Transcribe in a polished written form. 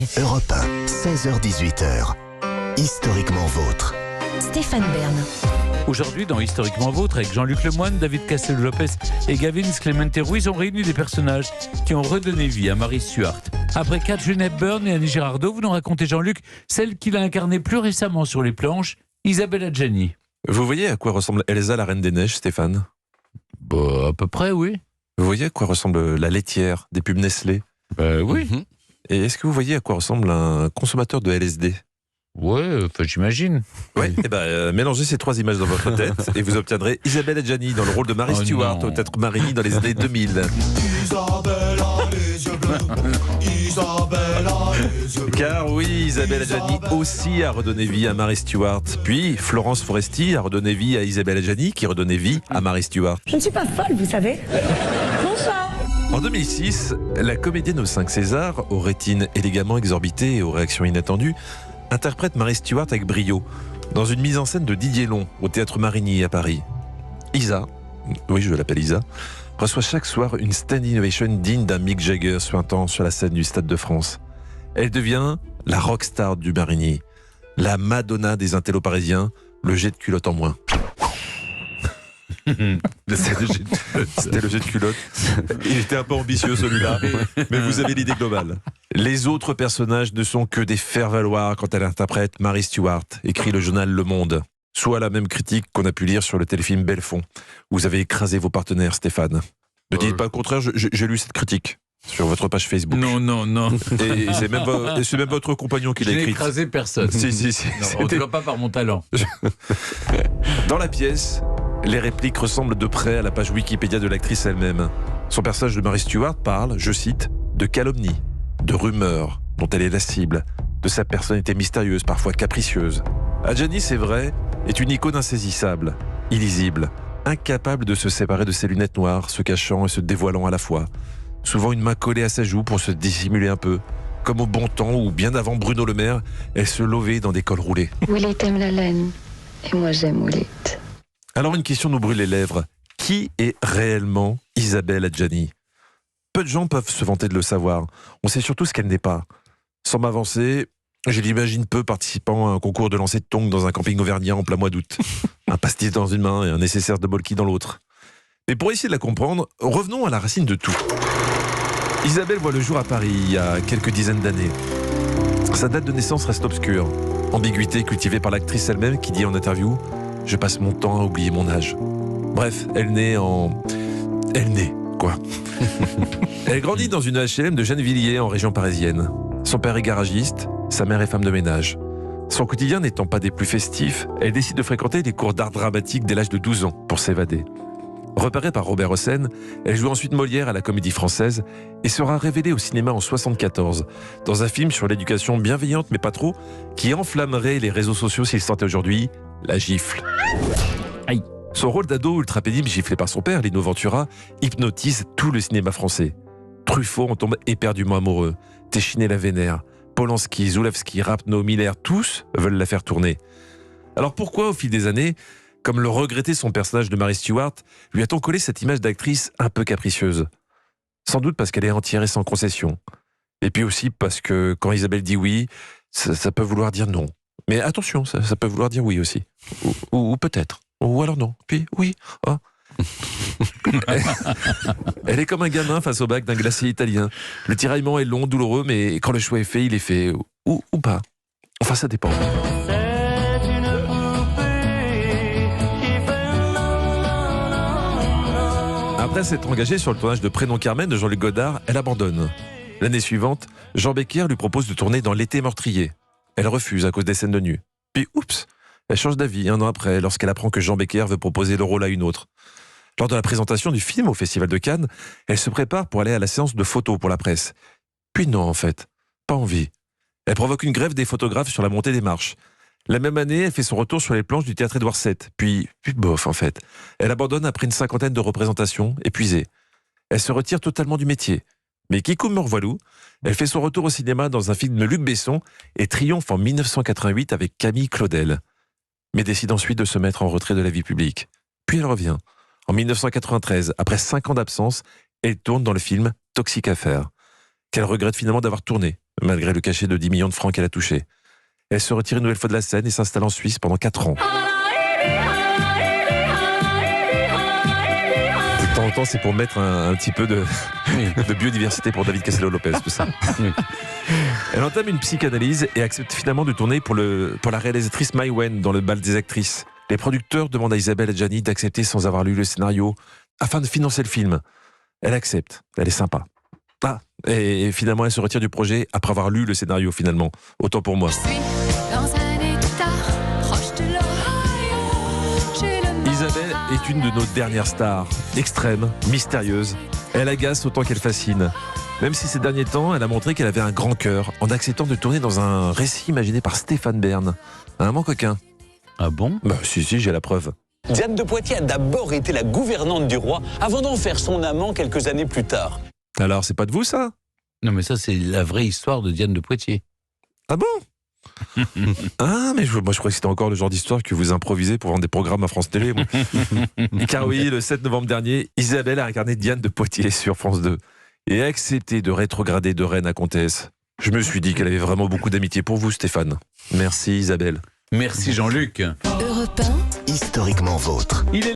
Europe 1, 16h-18h. Historiquement vôtre. Stéphane Bern. Aujourd'hui, dans Historiquement Vôtre, avec Jean-Luc Lemoyne, David Castel-Lopez et Gavin Clemente Ruiz, ont réuni des personnages qui ont redonné vie à Mary Stuart. Après Katharine Hepburn et Annie Girardot, vous nous racontez, Jean-Luc, celle qu'il a incarnée plus récemment sur les planches, Isabelle Adjani. Vous voyez à quoi ressemble Elsa, la Reine des Neiges, Stéphane ? Bah, à peu près, oui. Vous voyez à quoi ressemble la laitière des pubs Nestlé ? Oui. Et est-ce que vous voyez à quoi ressemble un consommateur de LSD ? Ouais, j'imagine. Oui, mélangez ces trois images dans votre tête et vous obtiendrez Isabelle Adjani dans le rôle de Mary Stuart, non. au Théâtre Marigny dans les années 2000. Isabelle a les yeux bleus, Isabelle a les yeux bleus. Car oui, Isabelle Adjani aussi a redonné vie à Mary Stuart. Puis Florence Foresti a redonné vie à Isabelle Adjani qui redonnait vie à Mary Stuart. Je ne suis pas folle, vous savez. Bonsoir. En 2006, la comédienne aux 5 Césars, aux rétines élégamment exorbitées et aux réactions inattendues, interprète Mary Stuart avec brio, dans une mise en scène de Didier Long, au Théâtre Marigny à Paris. Isa, oui je l'appelle Isa, reçoit chaque soir une standing ovation digne d'un Mick Jagger suintant sur la scène du Stade de France. Elle devient la rockstar du Marigny, la Madonna des intellos parisiens, le jet de culotte en moins. C'était le jet de culotte. Il était un peu ambitieux celui-là, mais vous avez l'idée globale. Les autres personnages ne sont que des faire-valoir quand elle interprète Mary Stuart, écrit le journal Le Monde. Soit la même critique qu'on a pu lire sur le téléfilm Belfond. Vous avez écrasé vos partenaires, Stéphane. Ne dites pas le contraire, j'ai lu cette critique sur votre page Facebook. Non. Et c'est même votre compagnon qui l'a Je n'ai écrite. écrasé personne. Si. Non, en tout cas pas par mon talent. Dans la pièce, les répliques ressemblent de près à la page Wikipédia de l'actrice elle-même. Son personnage de Mary Stuart parle, je cite, de calomnie, de rumeurs dont elle est la cible, de sa personnalité mystérieuse, parfois capricieuse. Adjani, c'est vrai, est une icône insaisissable, illisible, incapable de se séparer de ses lunettes noires, se cachant et se dévoilant à la fois. Souvent une main collée à sa joue pour se dissimuler un peu, comme au bon temps où, bien avant Bruno Le Maire, elle se lovait dans des cols roulés. Willy aime la laine, et moi j'aime Willy. Alors une question nous brûle les lèvres. Qui est réellement Isabelle Adjani ? Peu de gens peuvent se vanter de le savoir. On sait surtout ce qu'elle n'est pas. Sans m'avancer, je l'imagine peu participant à un concours de lancer de tongs dans un camping auvergnat en plein mois d'août. Un pastis dans une main et un nécessaire de molki dans l'autre. Mais pour essayer de la comprendre, revenons à la racine de tout. Isabelle voit le jour à Paris il y a quelques dizaines d'années. Sa date de naissance reste obscure. Ambiguïté cultivée par l'actrice elle-même qui dit en interview « Je passe mon temps à oublier mon âge ». Bref, elle naît, quoi. Elle grandit dans une HLM de Gennevilliers en région parisienne. Son père est garagiste, sa mère est femme de ménage. Son quotidien n'étant pas des plus festifs, elle décide de fréquenter des cours d'art dramatique dès l'âge de 12 ans pour s'évader. Repérée par Robert Hossein, elle joue ensuite Molière à la Comédie Française et sera révélée au cinéma en 1974 dans un film sur l'éducation bienveillante mais pas trop qui enflammerait les réseaux sociaux s'il sortait aujourd'hui, La Gifle. Aïe. Son rôle d'ado ultra pénible giflé par son père, Lino Ventura, hypnotise tout le cinéma français. Truffaut en tombe éperdument amoureux, Téchiné la vénère, Polanski, Zulawski, Rapneau, Miller, tous veulent la faire tourner. Alors pourquoi, au fil des années, comme le regrettait son personnage de Mary Stuart, lui a-t-on collé cette image d'actrice un peu capricieuse ? Sans doute parce qu'elle est entière et sans concession. Et puis aussi parce que quand Isabelle dit oui, ça peut vouloir dire non. Mais attention, ça peut vouloir dire oui aussi. Ou peut-être. Ou alors non. Puis oui. Oh. Elle est comme un gamin face au bac d'un glacier italien. Le tiraillement est long, douloureux, mais quand le choix est fait, il est fait. Ou pas. Enfin, ça dépend. Après s'être engagée sur le tournage de Prénom Carmen de Jean-Luc Godard, elle abandonne. L'année suivante, Jean Becker lui propose de tourner dans L'été meurtrier. Elle refuse à cause des scènes de nu. Puis, oups, elle change d'avis un an après lorsqu'elle apprend que Jean Becker veut proposer le rôle à une autre. Lors de la présentation du film au Festival de Cannes, elle se prépare pour aller à la séance de photos pour la presse. Puis non, en fait, pas envie. Elle provoque une grève des photographes sur la montée des marches. La même année, elle fait son retour sur les planches du théâtre Édouard VII. Puis bof, en fait. Elle abandonne après une 50aine de représentations, épuisée. Elle se retire totalement du métier. Mais Kikou Meurvoilou, elle fait son retour au cinéma dans un film de Luc Besson et triomphe en 1988 avec Camille Claudel. Mais décide ensuite de se mettre en retrait de la vie publique. Puis elle revient. En 1993, après 5 ans d'absence, elle tourne dans le film Toxic Affair, qu'elle regrette finalement d'avoir tourné, malgré le cachet de 10 millions de francs qu'elle a touché. Elle se retire une nouvelle fois de la scène et s'installe en Suisse pendant 4 ans. De temps en temps, c'est pour mettre un petit peu de biodiversité pour David Castello-Lopez, tout ça. Elle entame une psychanalyse et accepte finalement de tourner pour la réalisatrice Mai Wen dans le bal des actrices. Les producteurs demandent à Isabelle Adjani d'accepter sans avoir lu le scénario afin de financer le film. Elle accepte, elle est sympa. Et finalement, elle se retire du projet après avoir lu le scénario finalement. Autant pour moi. Isabelle est une de nos dernières stars, extrême, mystérieuse. Elle agace autant qu'elle fascine. Même si ces derniers temps, elle a montré qu'elle avait un grand cœur en acceptant de tourner dans un récit imaginé par Stéphane Bern. Un amant coquin. Ah bon? Si, j'ai la preuve. Diane de Poitiers a d'abord été la gouvernante du roi avant d'en faire son amant quelques années plus tard. Alors, c'est pas de vous, ça? Non, mais ça, c'est la vraie histoire de Diane de Poitiers. Ah bon? Mais moi je croyais que c'était encore le genre d'histoire que vous improvisez pour vendre des programmes à France Télé. Car oui, le 7 novembre dernier, Isabelle a incarné Diane de Poitiers sur France 2 et a accepté de rétrograder de reine à comtesse. Je me suis dit qu'elle avait vraiment beaucoup d'amitié pour vous, Stéphane. Merci Isabelle. Merci Jean-Luc. Historiquement vôtre.